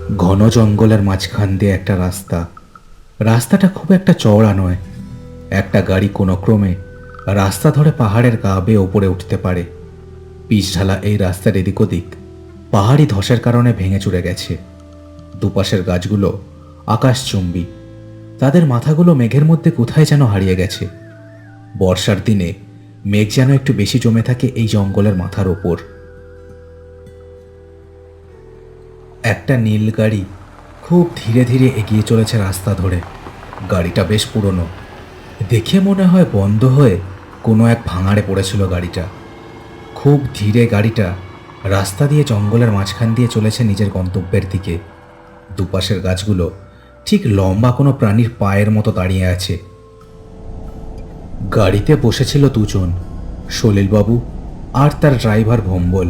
ঘন জঙ্গলের মাঝখান দিয়ে একটা রাস্তা। রাস্তাটা খুব একটা চওড়া নয়। একটা গাড়ি কোনো ক্রমে রাস্তা ধরে পাহাড়ের গা বেয়ে ওপরে উঠতে পারে। পিচঢালা এই রাস্তার এদিক ওদিক পাহাড়ি ধসের কারণে ভেঙে চুরে গেছে। দুপাশের গাছগুলো আকাশচুম্বী, তাদের মাথাগুলো মেঘের মধ্যে কোথায় যেন হারিয়ে গেছে। বর্ষার দিনে মেঘ যেন একটু বেশি জমে থাকে এই জঙ্গলের মাথার ওপর। একটা নীল গাড়ি খুব ধীরে ধীরে এগিয়ে চলেছে রাস্তা ধরে। গাড়িটা বেশ পুরনো, দেখে মনে হয় বন্ধ হয়ে কোনো এক ভাঙাড়ে পড়েছিল গাড়িটা। খুব ধীরে গাড়িটা রাস্তা দিয়ে জঙ্গলের মাঝখান দিয়ে চলেছে নিজের গন্তব্যের দিকে। দুপাশের গাছগুলো ঠিক লম্বা কোনো প্রাণীর পায়ের মতো দাঁড়িয়ে আছে। গাড়িতে বসেছিল দুজন, সলিলবাবু আর তার ড্রাইভার ভম্বল।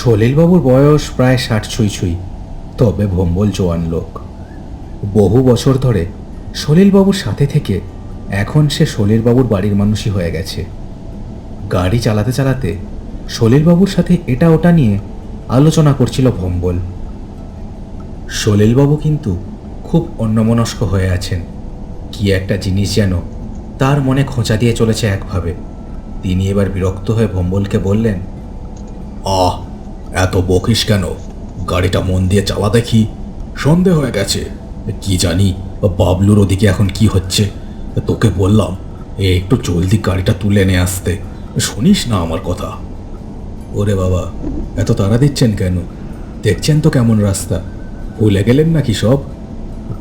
সলিলবাবুর বয়স প্রায় 60 ছুঁই ছুঁই, তবে ভম্বল জোয়ান লোক। বহু বছর ধরে সলিলবাবুর সাথে থেকে এখন সে সলিলবাবুর বাড়ির মানুষই হয়ে গেছে। গাড়ি চালাতে চালাতে সলিলবাবুর সাথে এটা ওটা নিয়ে আলোচনা করছিল ভম্বল। সলিলবাবু কিন্তু খুব অন্যমনস্ক হয়ে আছেন। কি একটা জিনিস যেন তার মনে খোঁচা দিয়ে চলেছে একভাবে। তিনি এবার বিরক্ত হয়ে ভম্বলকে বললেন, আহ, এত বকিস কেন? গাড়িটা মন দিয়ে চালা দেখি। সন্ধে হয়ে গেছে। কি জানি বাবলুর ওদিকে এখন কি হচ্ছে। তোকে বললাম একটু জলদি গাড়িটা তুলে নিয়ে আসতে, শুনিস না আমার কথা? ওরে বাবা, এত তাড়া দিচ্ছেন কেন? দেখছেন তো কেমন রাস্তা, ভুলে গেলেন নাকি সব?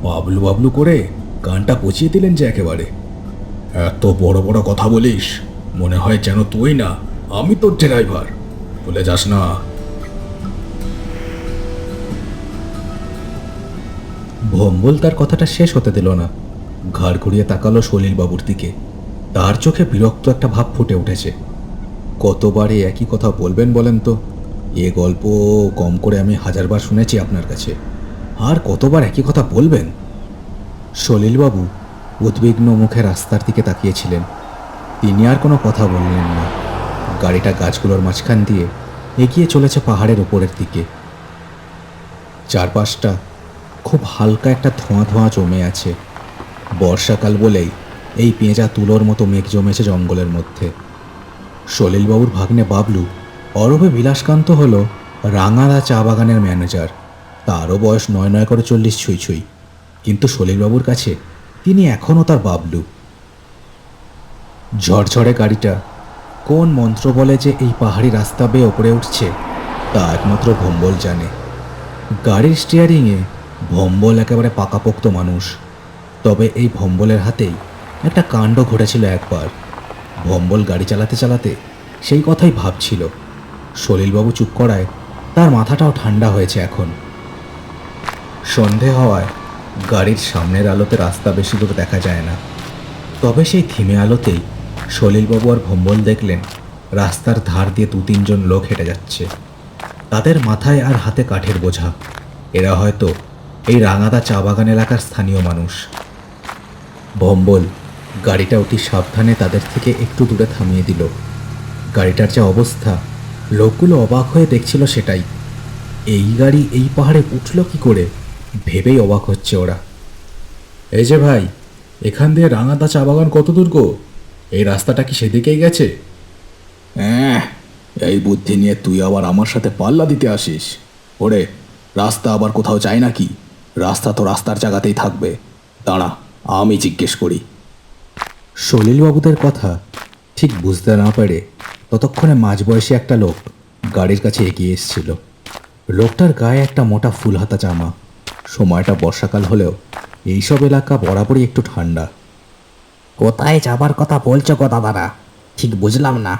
বাবলু বাবলু করে গানটা পচিয়ে দিলেন যে একেবারে। এত বড় বড় কথা বলিস, মনে হয় যেন তুই না আমি তোর ড্রাইভার। ভুলে যাস না। ভম্বল তার কথাটা শেষ হতে দিল না। ঘাড় ঘুরিয়ে তাকালো সলিলবাবুর দিকে। তার চোখে বিরক্ত একটা ভাব ফুটে উঠেছে। কতবার এই একই কথা বলবেন বলেন তো? এ গল্প কম করে আমি 1000বার শুনেছি আপনার কাছে, আর কতবার একই কথা বলবেন? সলিলবাবু উদ্বিগ্ন মুখে রাস্তার দিকে তাকিয়েছিলেন। তিনি আর কোনো কথা বললেন না। গাড়িটা গাছগুলোর মাঝখান দিয়ে এগিয়ে চলেছে পাহাড়ের উপরের দিকে। চারপাশটা খুব হালকা একটা ধোঁয়া ধোঁয়া জমে আছে। বর্ষাকাল বলেই এই পেঁজা তুলোর মতো মেঘ জমেছে জঙ্গলের মধ্যে। সলিলবাবুর ভাগ্নে বাবলু অরবে বিলাসকান্ত হল রাঙাদা চা বাগানের ম্যানেজার। তারও বয়স 9 করে 40 ছুঁই ছুঁই, কিন্তু সলিলবাবুর কাছে তিনি এখনও তার বাবলু। ঝড়ঝড়ে গাড়িটা কোন মন্ত্র বলে যে এই পাহাড়ি রাস্তা বেয়ে ওপরে উঠছে তা একমাত্র ভম্বল জানে। গাড়ির স্টিয়ারিংয়ে ভম্বল একেবারে পাকাপোক্ত মানুষ। তবে এই ভম্বলের হাতেই একটা কাণ্ড ঘটেছিল একবার। ভম্বল গাড়ি চালাতে চালাতে সেই কথাই ভাবছিল। সলিলবাবু চুপ করায় তার মাথাটাও ঠান্ডা হয়েছে এখন। সন্ধে হওয়ায় গাড়ির সামনের আলোতে রাস্তা বেশি দূর দেখা যায় না। তবে সেই থিমে আলোতেই সলিলবাবু আর ভম্বল দেখলেন রাস্তার ধার দিয়ে 2-3 জন লোক হেঁটে যাচ্ছে। তাদের মাথায় আর হাতে কাঠের বোঝা। এরা হয়তো এই রাঙাদা চা বাগান এলাকার স্থানীয় মানুষ। ভম্বল গাড়িটা অতি সাবধানে তাদের থেকে একটু দূরে থামিয়ে দিল। গাড়িটার যা অবস্থা, লোকগুলো অবাক হয়ে দেখছিল সেটাই। এই গাড়ি এই পাহাড়ে উঠল কি করে ভেবেই অবাক হচ্ছে ওরা। এই যে ভাই, এখান দিয়ে রাঙাদা চা বাগান কত দূর গো? এই রাস্তাটা কি সেদিকেই গেছে? হ্যাঁ, এই বুদ্ধি নিয়ে তুই আবার আমার সাথে পাল্লা দিতে আসিস? ওরে, রাস্তা আবার কোথাও যায় নাকি? রাস্তা তো রাস্তার জায়গাতেই থাকবে। দাঁড়া, আমি জিজ্ঞেস করি। সলিলবাবুদের কথা ঠিক বুঝতে না পেরে ততক্ষণে মাঝবয়সী একটা লোক গাড়ির কাছে এগিয়ে এসেছিল। লোকটার গায়ে একটা মোটা ফুল হাতা জামা। সময়টা বর্ষাকাল হলেও এইসব এলাকা বরাবরই একটু ঠান্ডা। কোথায় যাবার কথা বলছো গো দাদারা? ঠিক বুঝলাম না।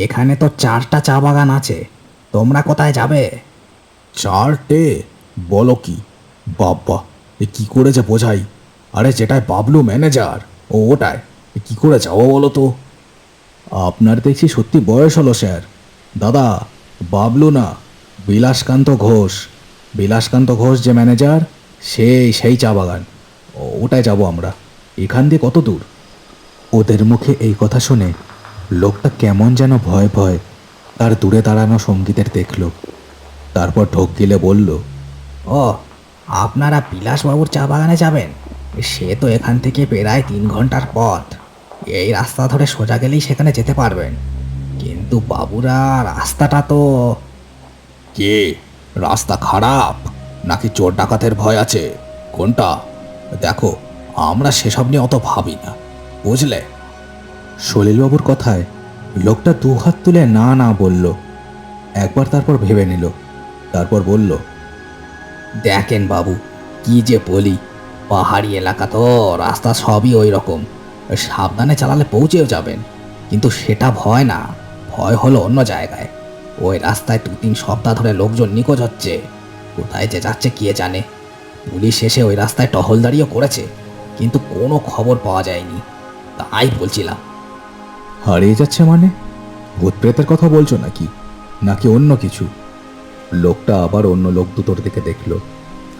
এখানে তো 4টা চা বাগান আছে, তোমরা কোথায় যাবে? 4টে? বলো কি? বাব্বা, এ কি করে যে বোঝাই? আরে যেটায় বাবলু ম্যানেজার, ওটায় কি করে যাবো বলো তো? আপনার দেখছি সত্যি বয়স হলো স্যার। দাদা, বাবলু না, বিলাসকান্ত ঘোষ। বিলাসকান্ত ঘোষ যে ম্যানেজার, সেই চা বাগান, ওটায় যাব আমরা। এখান দিয়ে কত দূর? ওদের মুখে এই কথা শুনে লোকটা কেমন যেন ভয় ভয় তার দূরে দাঁড়ানো সঙ্গীদের দেখল। তারপর ঢোক গিলে বলল, ও, আপনারা বিলাসবাবুর চা বাগানে যাবেন? সে তো এখান থেকে প্রায় 3 ঘন্টার পথ। এই রাস্তা ধরে সোজা গেলেই সেখানে যেতে পারবেন। কিন্তু বাবুরা, রাস্তাটা তো... কে? রাস্তা খারাপ নাকি চোর ডাকাতের ভয় আছে? কোনটা? দেখো, আমরা সেসব নিয়ে অত ভাবি না, বুঝলে? সলিলবাবুর কথায় লোকটা দুহাত তুলে না না বলল। একবার তারপর ভেবে নিল, তারপর বলল, দেখেন বাবু, কি যে বলি, পাহাড়ি এলাকা তো, রাস্তা সবই ওই রকম। সাবধানে চালালে পৌঁছেও যাবেন, কিন্তু সেটা ভয় না। ভয় হলো অন্য জায়গায়। ওই রাস্তায় 2-3 সপ্তাহ ধরে লোকজন নিখোঁজ হচ্ছে। কোথায় যে যাচ্ছে কে জানে। পুলিশ এসে ওই রাস্তায় টহলদারিও করেছে, কিন্তু কোনো খবর পাওয়া যায়নি। তাই বলছিলাম। হারিয়ে যাচ্ছে মানে? ভূত প্রেতের কথা বলছো নাকি, নাকি অন্য কিছু? লোকটা আবার অন্য লোক দুটোর দিকে দেখল,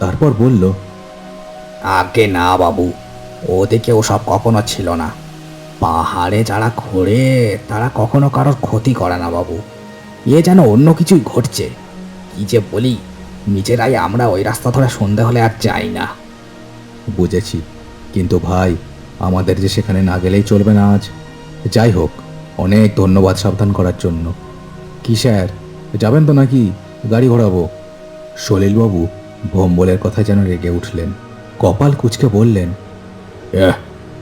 তারপর বলল, আগে না বাবু, ওদিকে ওসব কখনো ছিল না। পাহাড়ে যারা ঘোরে তারা কখনো কারোর ক্ষতি করে না বাবু। এ যেন অন্য কিছুই ঘটছে। কি যে বলি, নিজেরাই আমরা ওই রাস্তা ধরে সন্ধে হলে আর যাই না। বুঝেছি, কিন্তু ভাই, আমাদের যে সেখানে না গেলেই চলবে না আজ। যাই হোক, অনেক ধন্যবাদ সাবধান করার জন্য। কি স্যার, যাবেন তো নাকি? গাড়ি ঘোরাবো। সলিলবাবু ভম্বলের কথা যেন রেগে উঠলেন, কপাল কুঁচকে বললেন,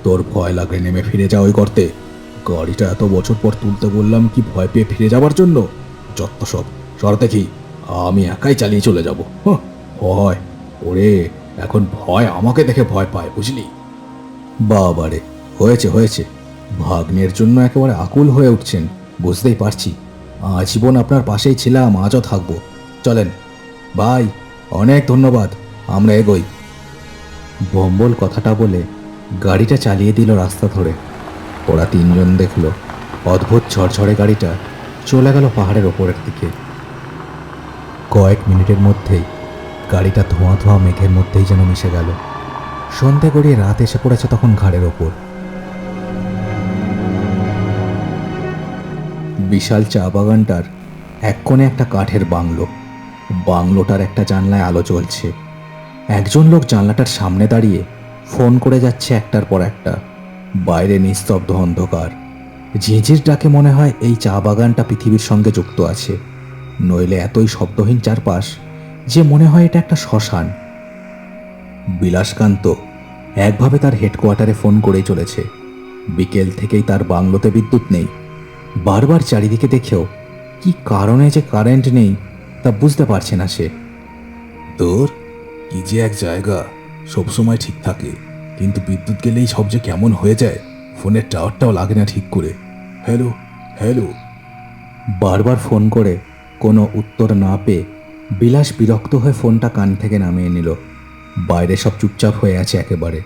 তোর ভয় লাগে নেমে ফিরে যা ওই করতে। গাড়িটা এত বছর পর তুলতে বললাম কি ভয় পেয়ে ফিরে যাবার জন্য? যত সব, সর দেখি, আমি একাই চালিয়ে চলে যাব। ভয়? ওরে, এখন ভয় আমাকে দেখে ভয় পায়, বুঝলি? বাবারে, হয়েছে হয়েছে, ভাগ্নের জন্য একেবারে আকুল হয়ে উঠছেন, বুঝতেই পারছি। আজীবন আপনার পাশেই ছিলাম, আজও থাকবো। চলেন ভাই, অনেক ধন্যবাদ, আমরা এগোই। ভম্বল কথাটা বলে গাড়িটা চালিয়ে দিল রাস্তা ধরে। ওরা তিনজন দেখল অদ্ভুত ঝরঝরে গাড়িটা চলে গেল পাহাড়ের ওপরের দিকে। কয়েক মিনিটের মধ্যেই গাড়িটা ধোঁয়া ধোঁয়া মেঘের মধ্যেই যেন মিশে গেল। সন্ধে গড়িয়ে রাত এসে পড়েছে তখন ঘাড়ের ওপর। বিশাল চা বাগানটার এক কোণে একটা কাঠের বাংলো। বাংলোটার একটা জানলায় আলো জ্বলছে। একজন লোক জানলাটার সামনে দাঁড়িয়ে ফোন করে যাচ্ছে একটার পর একটা। বাইরে নিস্তব্ধ অন্ধকার। ঝিঁঝির ডাকে মনে হয় এই চা বাগানটা পৃথিবীর সঙ্গে যুক্ত আছে, নইলে এতই শব্দহীন চারপাশ যে মনে হয় এটা একটা শ্মশান। বিলাসকান্ত একভাবে তার হেডকোয়ার্টারে ফোন করেই চলেছে। বিকেল থেকেই তার বাংলোতে বিদ্যুৎ নেই। বারবার চারিদিকে দেখেও কি কারণে যে কারেন্ট নেই তা বুঝতে পারছে না সে। তোর কি যে এক জায়গা, সবসময় ঠিক থাকে, কিন্তু বিদ্যুৎ গেলেই সব যে কেমন হয়ে যায়। ফোনের টাওয়ারটাও লাগে না ঠিক করে। Hello hello. বারবার ফোন করে কোনো উত্তর না পেয়ে বিলাস বিরক্ত হয়ে ফোনটা কান থেকে নামিয়ে নিল। বাইরে সব চুপচাপ হয়ে আছে একেবারে।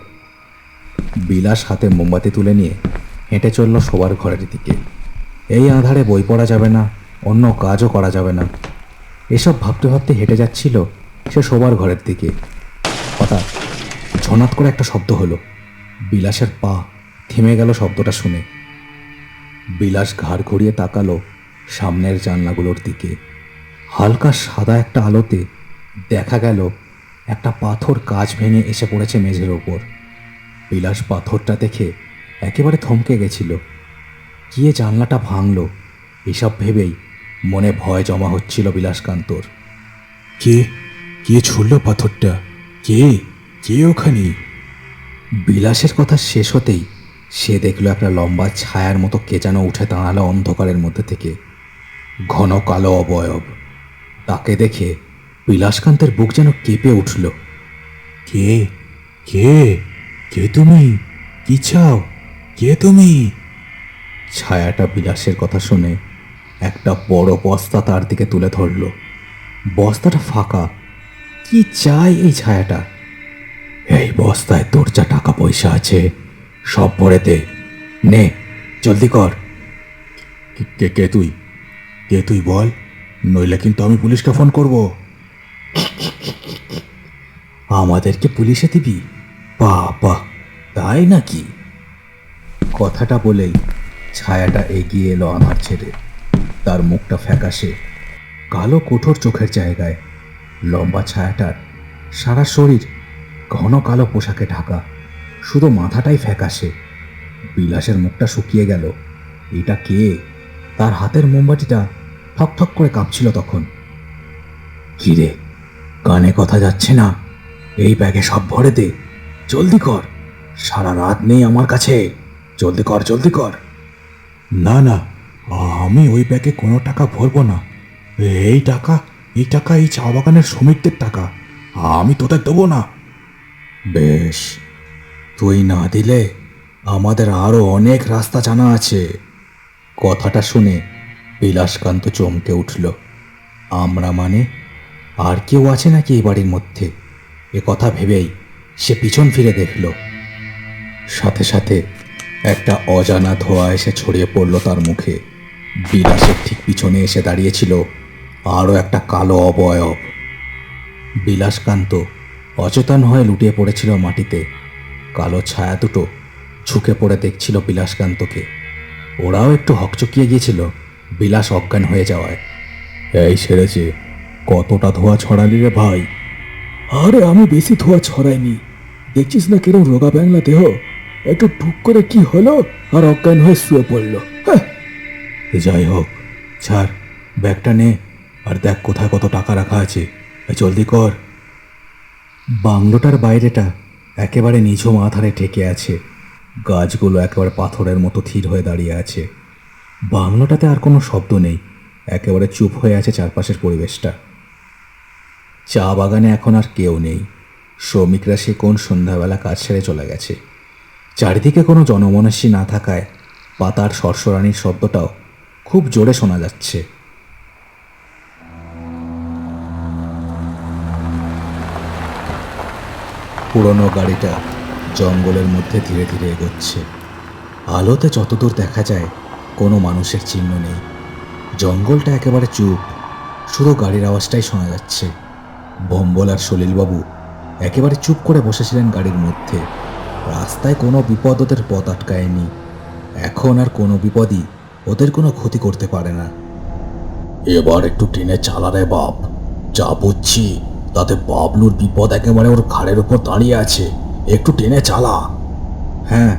বিলাস হাতে মোমবাতি তুলে নিয়ে হেঁটে চলল শোবার ঘরের দিকে। এই আঁধারে বই পড়া যাবে না, অন্য কাজও করা যাবে না। এসব ভাবতে ভাবতে হেঁটে যাচ্ছিল সে শোবার ঘরের দিকে। হঠাৎ ঝনাত করে একটা শব্দ হলো। বিলাসের পা থেমে গেল শব্দটা শুনে। বিলাস ঘাড় ঘুরিয়ে তাকালো সামনের জানলাগুলোর দিকে। হালকা সাদা একটা আলোতে দেখা গেল একটা পাথর কাঁচ ভেঙে এসে পড়েছে মেঝের ওপর। বিলাস পাথরটা দেখে একেবারে থমকে গেছিল। গিয়ে জানলাটা ভাঙল, এসব ভেবেই মনে ভয় জমা হচ্ছিল বিলাসকান্তর। কে কে ছুড়ল পাথরটা? কে কে ওখানে? বিলাসের কথা শেষ হতেই সে দেখল একটা লম্বা ছায়ার মতো কে যেন উঠে দাঁড়ালো অন্ধকারের মধ্যে থেকে। ঘন কালো অবয়ব। তাকে দেখে বিলাসকান্তের বুক যেন কেঁপে উঠল। কে কে কে তুমি? কি চাও? কে তুমি? ছায়াটা বিলাসের কথা শুনে একটা বড় বস্তা তার দিকে তুলে ধরল। বস্তাটা ফাঁকা। কি চাই এই ছায়াটা? এই বস্তায় তোর যা টাকা পয়সা আছে সব ভরে দে, নে জলদি কর। কে কে তুই? কে তুই বল, নইলে কিন্তু আমি পুলিশকে ফোন করব। আমাদেরকে পুলিশে দিবি? বাবা, তাই নাকি? কথাটা বলেই ছায়াটা এগিয়ে এলো আমার ছেড়ে। তার মুখটা ফ্যাকাশে, কালো কঠোর চোখের জায়গায় লম্বা ছায়াটার সারা শরীর ঘন কালো পোশাকে ঢাকা, শুধু মাথাটাই ফ্যাকাশে। বিলাসের মুখটা শুকিয়ে গেল। এটা কে? তার হাতের মোমবাতিটা ঠক ঠক করে কাঁপছিল তখন। কিরে, কানে কথা যাচ্ছে না? এই ব্যাগে সব ভরে দে, জলদি কর। সারা রাত নেই আমার কাছে, জলদি কর জলদি কর। না না, আমি ওই ব্যাগে কোনো টাকা ভরবো না। এই টাকা এই চা বাগানের শ্রমিকদের টাকা, আমি তোদের দেবো না। বেশ, তুই না দিলে আমাদের আরো অনেক রাস্তা জানা আছে। কথাটা শুনে বিলাসকান্ত চমকে উঠল। আমরা মানে আর কেউ আছে নাকি এই বাড়ির মধ্যে? এ কথা ভেবেই সে পিছন ফিরে দেখল। সাথে সাথে একটা অজানা ধোঁয়া এসে ছড়িয়ে পড়ল তার মুখে। বিলাসের ঠিক পিছনে এসে দাঁড়িয়েছিল আরও একটা কালো অবয়ব। বিলাসকান্ত অচেতন হয়ে লুটিয়ে পড়েছিল মাটিতে। কালো ছায়া দুটো ঝুঁকে পড়ে দেখছিল বিলাসকান্তকে। ওরাও একটু হকচকিয়ে গিয়েছিল বিলাস অজ্ঞান হয়ে যাওয়ায়। এই সেরেছে, কতটা ধোঁয়া ছড়ালি রে ভাই? আরে আমি বেশি ধোঁয়া ছড়াইনি, দেখছিস না কিরম রোগা ব্যাংলা দেহ, একটু ঢুক করে কি হলো আর অজ্ঞান হয়ে শুয়ে পড়লো। হ্যাঁ, যাই হোক, ছাড়, ব্যাগটা নে আর দেখ কোথায় কত টাকা রাখা আছে, জলদি কর। বাংলোটার বাইরেটা একেবারে নিঝুম আধারে ঠেকে আছে। গাছগুলো একেবারে পাথরের মতো থির হয়ে দাঁড়িয়ে আছে। বাংলোটাতে আর কোনো শব্দ নেই, একেবারে চুপ হয়ে আছে চারপাশের পরিবেশটা। চা বাগানে এখন আর কেউ নেই। শ্রমিকরা সে কোন সন্ধ্যাবেলা কাজ ছেড়ে চলে গেছে। চারিদিকে কোনো জনমনস্বী না থাকায় পাতার সরসরানির শব্দটাও খুব জোরে শোনা যাচ্ছে। পুরনো গাড়িটা জঙ্গলের মধ্যে ধীরে ধীরে এগোচ্ছে। আলোতে যতদূর দেখা যায় কোনো মানুষের চিহ্ন নেই। জঙ্গলটা একেবারে চুপ, শুধু গাড়ির আওয়াজটাই শোনা যাচ্ছে। ভম্বল আর সলিলবাবু একেবারে চুপ করে বসেছিলেন গাড়ির মধ্যে। রাস্তায় কোনো বিপদ ওদের পথ আটকায়নি। এখন আর কোনো বিপদই ওদের কোনো ক্ষতি করতে পারে না। এবার একটু টেনে চালা রে বাপ, যা বুঝছি তাতে বাবলুর বিপদ একেবারে ওর ঘাড়ের উপর দাঁড়িয়ে আছে, একটু টেনে চালা। হ্যাঁ,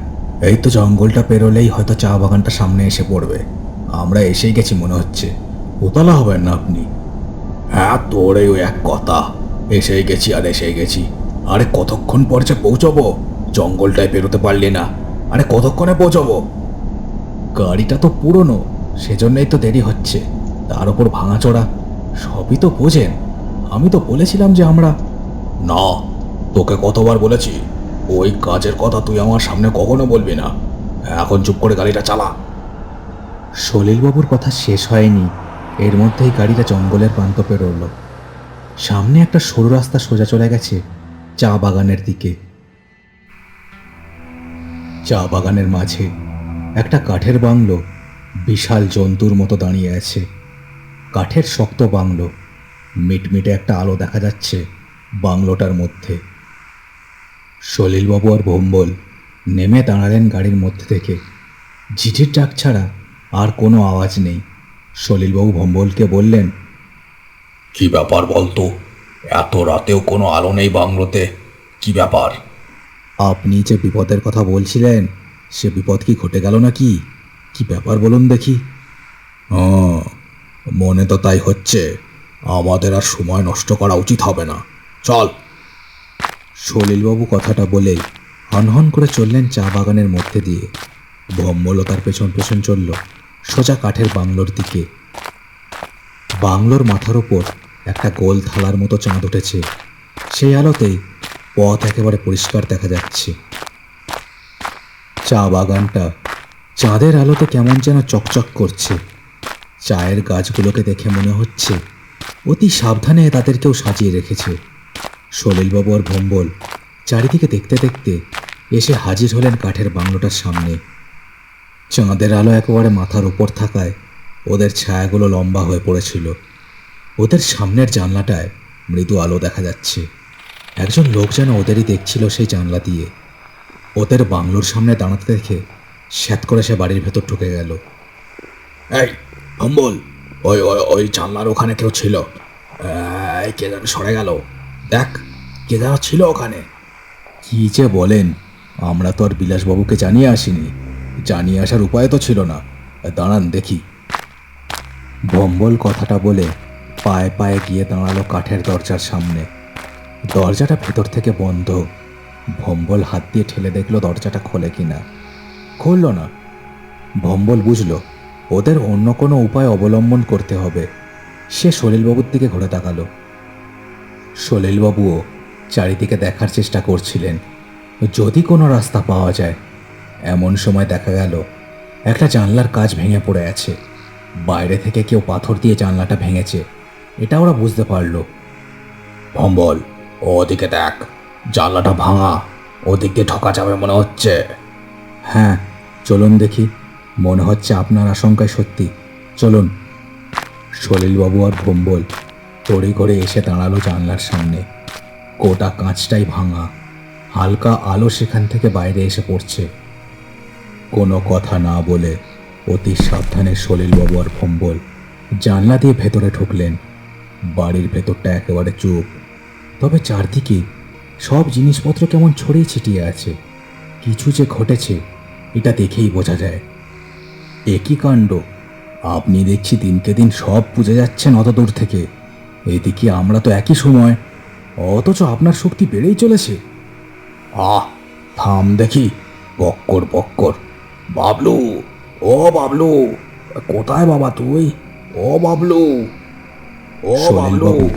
এই তো জঙ্গলটা পেরোলেই হয়তো চা বাগানটা সামনে এসে পড়বে। আমরা এসেই গেছি মনে হচ্ছে। উতলা হবেন না আপনি। হ্যাঁ, তোর এই এক কথা, এসেই গেছি আর এসেই গেছি। আরে কতক্ষণ পর যে পৌঁছবো? জঙ্গলটায় পেরোতে পারলি না, আরে কতক্ষণে পৌঁছবো? গাড়িটা তো পুরনো, সেজন্যই তো দেরি হচ্ছে। তার উপর ভাঙাচোরা, সবই তো বোঝেন। আমি তো বলেছিলাম যে আমরা। না, তোকে কতবার বলেছি ওই কাজের কথা তুই আমার সামনে কখনো বলবি না। এখন চুপ করে গাড়িটা চালা। সলিলবাবুর কথা শেষ হয়নি, এর মধ্যেই গাড়িটা জঙ্গলের প্রান্ত পেরোল। সামনে একটা সরু রাস্তা সোজা চলে গেছে চা বাগানের দিকে। চা বাগানের মাঝে একটা কাঠের বাংলো বিশাল জন্তুর মতো দাঁড়িয়ে আছে। কাঠের শক্ত বাংলো, মিটমিটে একটা আলো দেখা যাচ্ছে বাংলোটার মধ্যে। সলিলবাবু আর ভম্বল নেমে দাঁড়ালেন গাড়ির মধ্যে থেকে। ঝিঝির ডাক ছাড়া আর কোনো আওয়াজ নেই। সলিলবাবু ভম্বলকে বললেন, কি ব্যাপার বলতো? এত রাতেও কোনো আলো নেই বাংলোতে, কি ব্যাপার? আপনি যে বিপদের কথা বলছিলেন, সে বিপদ কি ঘটে গেল নাকি? কি ব্যাপার বলুন দেখি। মনে তো তাই হচ্ছে। আমাদের আর সময় নষ্ট করা উচিত হবে না, চল। সলিলবাবু কথাটা বলেই হনহন করে চললেন চা বাগানের মধ্যে দিয়ে। ভম্বলও তার পেছন পেছন চলল সোজা কাঠের বাংলোর দিকে। বাংলোর মাথার উপর একটা গোল থালার মতো চাঁদ উঠেছে। সেই আলোতেই পথ একেবারে পরিষ্কার দেখা যাচ্ছে। চা বাগানটা চাঁদের আলোতে কেমন যেন চকচক করছে। চায়ের গাছগুলোকে দেখে মনে হচ্ছে অতি সাবধানে তাদেরকেও সাজিয়ে রেখেছে। সলিলবাবু আর ভম্বল চারিদিকে দেখতে দেখতে এসে হাজির হলেন কাঠের বাংলোটার সামনে। চাঁদের আলো একেবারে মাথার উপর থাকায় ওদের ছায়াগুলো লম্বা হয়ে পড়েছিল। ওদের সামনের জানলাটায় মৃদু আলো দেখা যাচ্ছে। একজন লোক যেন ওদেরই দেখছিল সেই জানলা দিয়ে। ওদের বাংলোর সামনে দাঁড়াতে দেখে স্যাঁত করে সে বাড়ির ভেতর ঢুকে গেল। এই ভম্বল, ওই ওই ওই জানলার ওখানে কেউ ছিল। এই কে যেন সরে গেল, দেখ কে যেন ছিল ওখানে। কি যে বলেন, আমরা তো আর বিলাসবাবুকে জানিয়ে আসিনি, জানিয়ে আসার উপায় তো ছিল না। দাঁড়ান দেখি। ভম্বল কথাটা বলে পায়ে পায়ে গিয়ে দাঁড়ালো কাঠের দরজার সামনে। দরজাটা ভেতর থেকে বন্ধ। ভম্বল হাত দিয়ে ঠেলে দেখলো দরজাটা খোলে কিনা। খুলল না। ভম্বল বুঝল ওদের অন্য কোনো উপায় অবলম্বন করতে হবে। সে সলিলবাবুর দিকে ঘুরে তাকালো। সলিলবাবুও চারিদিকে দেখার চেষ্টা করছিলেন যদি কোনো রাস্তা পাওয়া যায়। এমন সময় দেখা গেল একটা জানলার কাঁচ ভেঙে পড়ে আছে। বাইরে থেকে কেউ পাথর দিয়ে জানলাটা ভেঙেছে, এটা ওরা বুঝতে পারল। ভম্বল, ওদিকে দেখ, জানলাটা ভাঙা, ওদিক দিয়ে ঢোকা যাবে মনে হচ্ছে। হ্যাঁ, চলুন দেখি। মনে হচ্ছে আপনার আশঙ্কায় সত্যি। চলুন। সলিলবাবু আর ভম্বল তড়ি করে এসে দাঁড়ালো জানলার সামনে। গোটা কাঁচটাই ভাঙা, হালকা আলো সেখান থেকে বাইরে এসে পড়ছে। কোনো কথা না বলে অতি সাবধানে সলিলবাবু আর ভম্বল জানলা দিয়ে ভেতরে ঢুকলেন। বাড়ির ভেতরটা একেবারে চুপ, তবে চারদিকে সব জিনিসপত্র কেমন ছড়িয়ে ছিটিয়ে আছে। কিছু যে ঘটেছে এটা দেখেই বোঝা যায়। একই কাণ্ড, আপনি দেখছি দিনকে দিন সব বুঝে যাচ্ছেন অত দূর থেকে। এদিকে আমরা তো একই সময়, অথচ আপনার শক্তি বেড়েই চলেছে। থাম দেখি, বক্কর বক্কর। বাবলু, ও বাবলু, কোথায় বাবা তুই? ও বাবলু, ও বাবলু। সলিলবাবু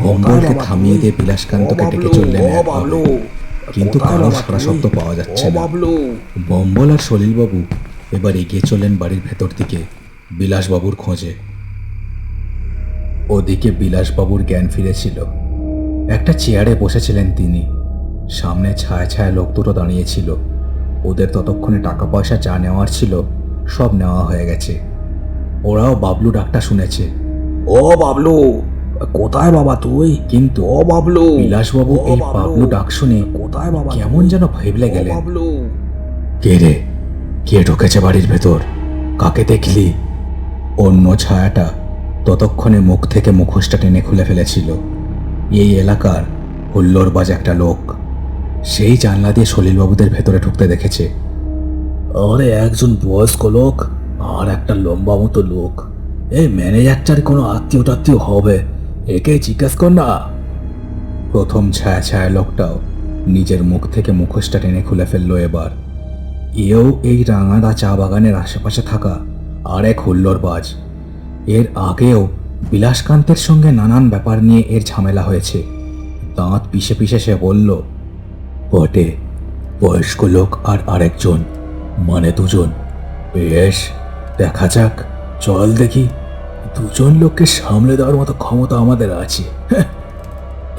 ভম্বলকে থামিয়ে দিয়ে বিলাসকান্তকে ডেকে চললেন একভাবে, কিন্তু কারো সারা শব্দ পাওয়া যাচ্ছে না। ভম্বল আর সলিলবাবু এবার এগিয়ে চললেন বাড়ির ভেতর দিকে বিলাসবাবুর খোঁজে। ওদিকে বিলাসবাবুর জ্ঞান ফিরেছিল। একটা চেয়ারে বসেছিলেন তিনি। সামনে ছায়া ছায়া লোক দুটো দাঁড়িয়েছিল। ওদের ততক্ষণে টাকা পয়সা যা নেওয়ার ছিল সব নেওয়া হয়ে গেছে। ওরাও বাবলু ডাকটা শুনেছে। ও বাবলু, কোথায় বাবা তুই? কিন্তু ও বাবলু, বিলাসবাবু এই বাবলু ডাক শুনে কোথায় বাবা? কেমন যেন ভেবলে গেলেন। বাবলু, কে রে? কে ঢুকেছে বাড়ির ভেতর? কাকে দেখলি? অন্য ছায়াটা ততক্ষণে মুখ থেকে মুখোশটা টেনে খুলে ফেলেছিল। এই এলাকার হুল্লোড়বাজ একটা লোক। সেই জানলা দিয়ে সলিলবাবুদের ভেতরে ঢুকতে দেখেছে। আরে একজন বয়স্ক লোক আর একটা লম্বা মতো লোক। এই ম্যানেজারটার কোনো আত্মীয় টাত্মীয় হবে, একে জিজ্ঞাসা কর না। প্রথম ছায়া ছায়া লোকটাও নিজের মুখ থেকে মুখোশটা টেনে খুলে ফেললো এবার। এও এই রাঙাদা চা বাগানের আশেপাশে থাকা আর এক হুল্লোড়বাজ। এর আগেও বিলাসকান্তের সঙ্গে নানান ব্যাপার নিয়ে এর ঝামেলা হয়েছে। দাঁত পিষে পিষে সে বলল, বটে, বয়স্ক লোক আর আরেকজন, মানে দুজন। বেশ, দেখা যাক, চল দেখি। দুজন লোককে সামলে দেওয়ার মতো ক্ষমতা আমাদের আছে।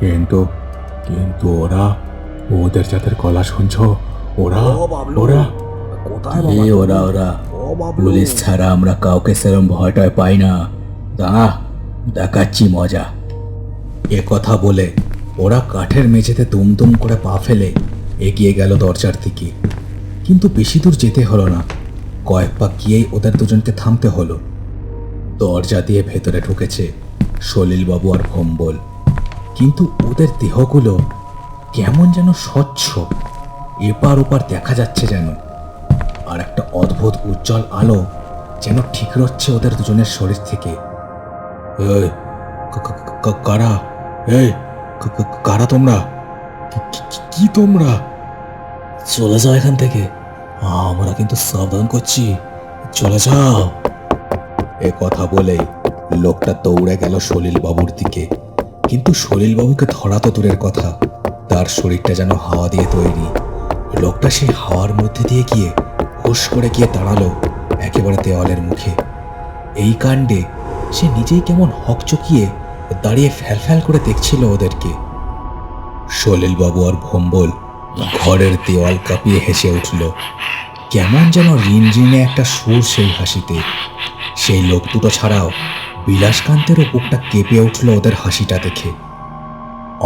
কিন্তু কিন্তু ওরা, ওদের যাদের গলা শুনছ, ওরা ওরা কোথায় এ ওরা ওরা পুলিশ ছাড়া আমরা কাউকে সেরম ভয়টয় পাই না। দাঁড়া, দেখাচ্ছি মজা। এ কথা বলে ওরা কাঠের মেঝেতে দুমদুম করে পা ফেলে এগিয়ে গেল দরজার দিকে। কিন্তু বেশি দূর যেতে হলো না। কয়েক পা গিয়েই ওদের দুজনকে থামতে হলো। দরজা দিয়ে ভেতরে ঢুকেছে সলিলবাবু আর ভম্বল। কিন্তু ওদের দেহগুলো কেমন যেন স্বচ্ছ, এপার ওপার দেখা যাচ্ছে যেন। আর একটা অদ্ভুত উজ্জ্বল আলো যেন ঠিক রচ্ছে ওদের দুজনের শরীর থেকে। এই কারা? এই কারা তোমরা? কি তোমরা? চলে যাও এখান থেকে, আমরা কিন্তু সাবধান করছি, চলে যাও। এ কথা বলে লোকটা দৌড়ে গেল সলিলবাবুর দিকে। কিন্তু সলিলবাবুকে ধরা তো দূরের কথা, তার শরীরটা যেন হাওয়া দিয়ে তৈরি। লোকটা সেই হাওয়ার মধ্যে দিয়ে গিয়ে হুশ করে গিয়ে দাঁড়ালো একেবারে দেওয়ালের মুখে। এই কাণ্ডে সে নিজেই কেমন হকচকিয়ে দাঁড়িয়ে ফ্যাল করে দেখছিল ওদেরকে। সলিলবাবু আর ভম্বল ঘরের দেওয়াল কাঁপিয়ে হেসে উঠল। কেমন যেন রিনরিনে একটা সুর সেই হাসিতে। সেই লোক দুটো ছাড়াও বিলাসকান্তেরও বুকটা কেঁপে উঠল ওদের হাসিটা দেখে।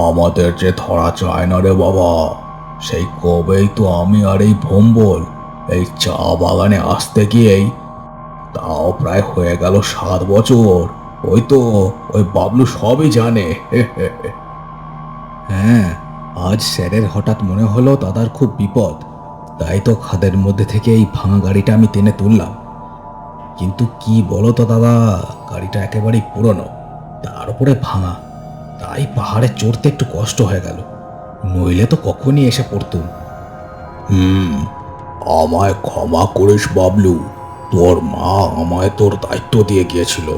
আমাদের যে ধরা চায় না রে বাবা, সেই কবেই তো আমি আর এই ভম্বল এই চা বাগানে আসতে গিয়েই, তাও প্রায় হয়ে গেল 7 বছর। ওই তো ওই বাবলু সবই জানে। হ্যাঁ, আজ স্যারের হঠাৎ মনে হলো দাদার খুব বিপদ, তাই তো খাদের মধ্যে থেকে এই ভাঙা গাড়িটা আমি টেনে তুললাম। কিন্তু কি বলো তো দাদা, গাড়িটা একেবারেই পুরনো, তার উপরে ভাঙা, তাই পাহাড়ে চড়তে একটু কষ্ট হয়ে গেল, নইলে তো কখনই এসে পড়তুম। আমায় ক্ষমা করিস বাবলু, তোর মা আমায় তোর দায়িত্ব দিয়ে গিয়েছিল,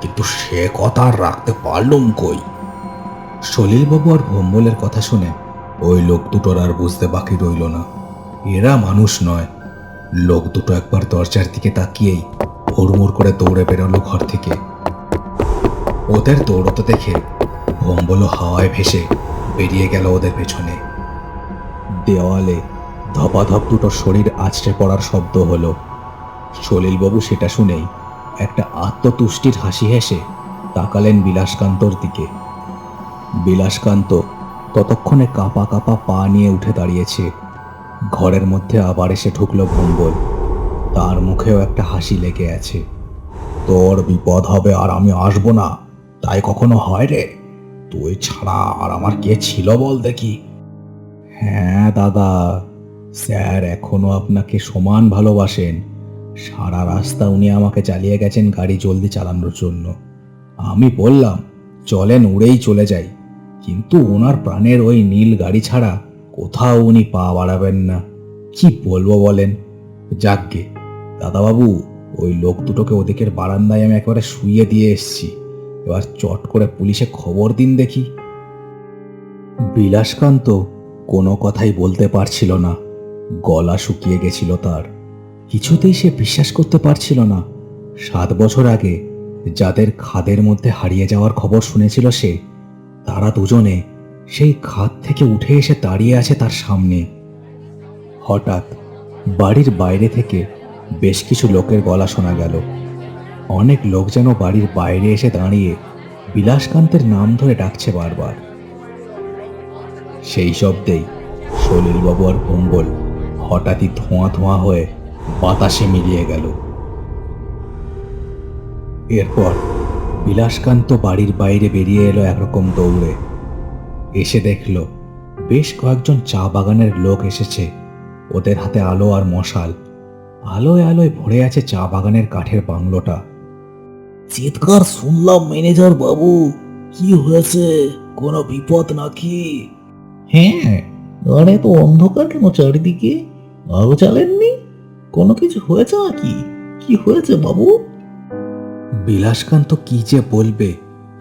কিন্তু সে কথা আর রাখতে পারলুম কই। সলিলবাবু আর ভম্বলের কথা শুনে ওই লোক দুটোর আর বুঝতে বাকি রইল না, এরা মানুষ নয়। লোক দুটো একবার দরজার দিকে তাকিয়েই হুড়মুড় করে দৌড়ে বেরোলো ঘর থেকে। ওদের দৌড়তে দেখে ভম্বলও হাওয়ায় ভেসে বেরিয়ে গেল ওদের পেছনে। দেওয়ালে ধপাধপ দুটো শরীর আছড়ে পড়ার শব্দ হলো। সলিলবাবু সেটা শুনেই একটা আত্মতুষ্টির হাসি হেসে তাকালেন বিলাসকান্তর দিকে। বিলাসকান্ত ততক্ষণে কাঁপা কাঁপা পা নিয়ে উঠে দাঁড়িয়েছে। ঘরের মধ্যে আবার এসে ঢুকলো ভম্বল, তার মুখেও একটা হাসি লেগে আছে। তোর বিপদ হবে আর আমি আসবো না, তাই কখনো হয় রে? তুই ছাড়া আর আমার কে ছিল বল দেখি? হ্যাঁ দাদা, স্যার এখনো আপনাকে সমান ভালোবাসেন। সারা রাস্তা উনি আমাকে চালিয়ে গেছেন গাড়ি জলদি চালানোর জন্য। আমি বললাম চলেন উড়েই চলে যাই, কিন্তু ওনার প্রাণের ওই নীল গাড়ি ছাড়া কোথাও উনি পা বাড়াবেন না। কি বলবো বলেন? যাকগে দাদাবাবু, ওই লোক দুটোকে ওদিকের বারান্দায় আমি একেবারে শুইয়ে দিয়ে এসছি, এবার চট করে পুলিশে খবর দিন দেখি। বিলাসকান্ত কোনো কথাই বলতে পারছিল না, গলা শুকিয়ে গেছিল তার। কিছুতেই সে বিশ্বাস করতে পারছিল না 7 বছর আগে যাদের খাদের মধ্যে হারিয়ে যাওয়ার খবর শুনেছিল সে, তারা দুজনে সেই খাদ থেকে উঠে এসে দাঁড়িয়ে আছে তার সামনে। হঠাৎ বাড়ির বাইরে থেকে বেশ কিছু লোকের গলা শোনা গেল। অনেক লোক যেন বাড়ির বাইরে এসে দাঁড়িয়ে বিলাসকান্তের নাম ধরে ডাকছে বারবার। সেই শব্দেই সলিলবাবু আর ভম্বল হঠাৎই ধোঁয়া ধোঁয়া হয়ে বাতাসে মিলিয়ে গেল। এরপর বিলাসকান্ত বাড়ির বাইরে বেরিয়ে এলো একরকম দৌড়ে। এসে দেখল বেশ কয়েকজন চা বাগানের লোক এসেছে। ওদের হাতে আলো আর মশাল, আলোয় আলোয় ভরে আছে চা বাগানের কাঠের বাংলোটা। চিৎকার শুনলাম ম্যানেজার বাবু, কি হয়েছে? কোনো বিপদ নাকি? হ্যাঁ, আরে তো অন্ধকার কেন চারিদিকে? আলো জ্বালেননি? কোনো কিছু হয়েছে নাকি? কি হয়েছে বাবু? বিলাসকান্ত কি যে বলবে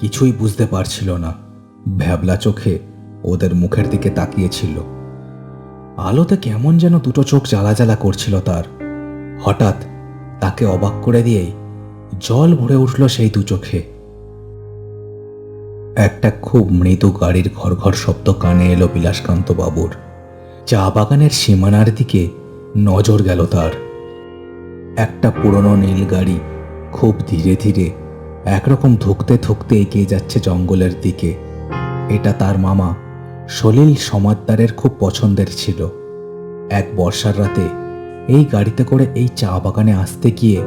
কিছুই বুঝতে পারছিল না, ভ্যাবলা চোখে ওদের মুখের দিকে তাকিয়েছিল। আলোতে কেমন যেন দুটো চোখ জ্বালা জ্বালা করছিল তার। হঠাৎ তাকে অবাক করে দিয়েই জল ভরে উঠল সেই দু চোখে। একটা খুব মৃদু গাড়ির ঘর ঘর শব্দ কানে এলো বিলাসকান্ত বাবুর। চা বাগানের সীমানার দিকে নজর গেল তার। একটা পুরনো নীল গাড়ি খুব ধীরে ধীরে একরকম ধুকতে ধুকতে এগিয়ে যাচ্ছে জঙ্গলের দিকে। এটা তার মামা সলিল সমাদ্দারের খুব পছন্দের ছিল। এক বর্ষার রাতে এই গাড়িতে করে এই চা বাগানে আসতে গিয়ে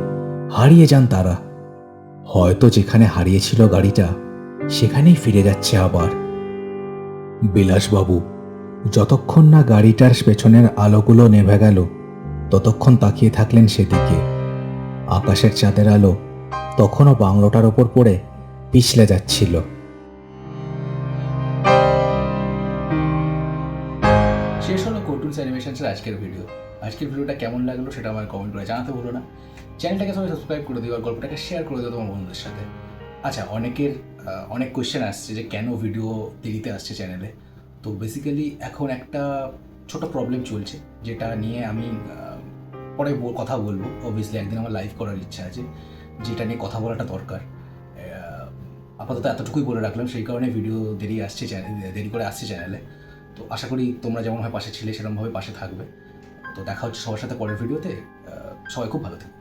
হারিয়ে যান তারা। হয়তো যেখানে হারিয়েছিল গাড়িটা সেখানেই ফিরে যাচ্ছে আবার। বিলাসবাবু যতক্ষণ না গাড়িটার পেছনের আলোগুলো নেভে গেল ততক্ষণ তাকিয়ে থাকলেন সেদিকে। আকাশের চাঁদের আলো তখনও বাংলোটার ওপর পড়ে পিছলে যাচ্ছিল। শেষ হলো কার্টুনস অ্যানিমেশনসের আজকের ভিডিও। আজকের ভিডিওটা কেমন লাগলো সেটা আমার কমেন্ট করে জানাতে ভুলো না। চ্যানেলটাকে সবাই সাবস্ক্রাইব করে দিও আর গল্পটাকে শেয়ার করে দিও তোমার বন্ধুদের সাথে। আচ্ছা, অনেকের অনেক কোয়েশ্চেন আসছে যে কেন ভিডিও দেরিতে আসছে চ্যানেলে। তো বেসিক্যালি এখন একটা ছোট প্রবলেম চলছে, যেটা নিয়ে আমি পরে কথা বলবো। অবভিয়াসলি একদিন আমার লাইভ করার ইচ্ছা আছে, যেটা নিয়ে কথা বলাটা দরকার। আপাতত এতটুকুই বলে রাখলাম, সেই কারণে ভিডিও দেরি করে আসছে চ্যানেলে। তো আশা করি তোমরা যেমনভাবে পাশে ছিলে সেরকমভাবে পাশে থাকবে। তো দেখা হচ্ছে সবার সাথে পরের ভিডিওতে। সবাই খুব ভালো থেকো।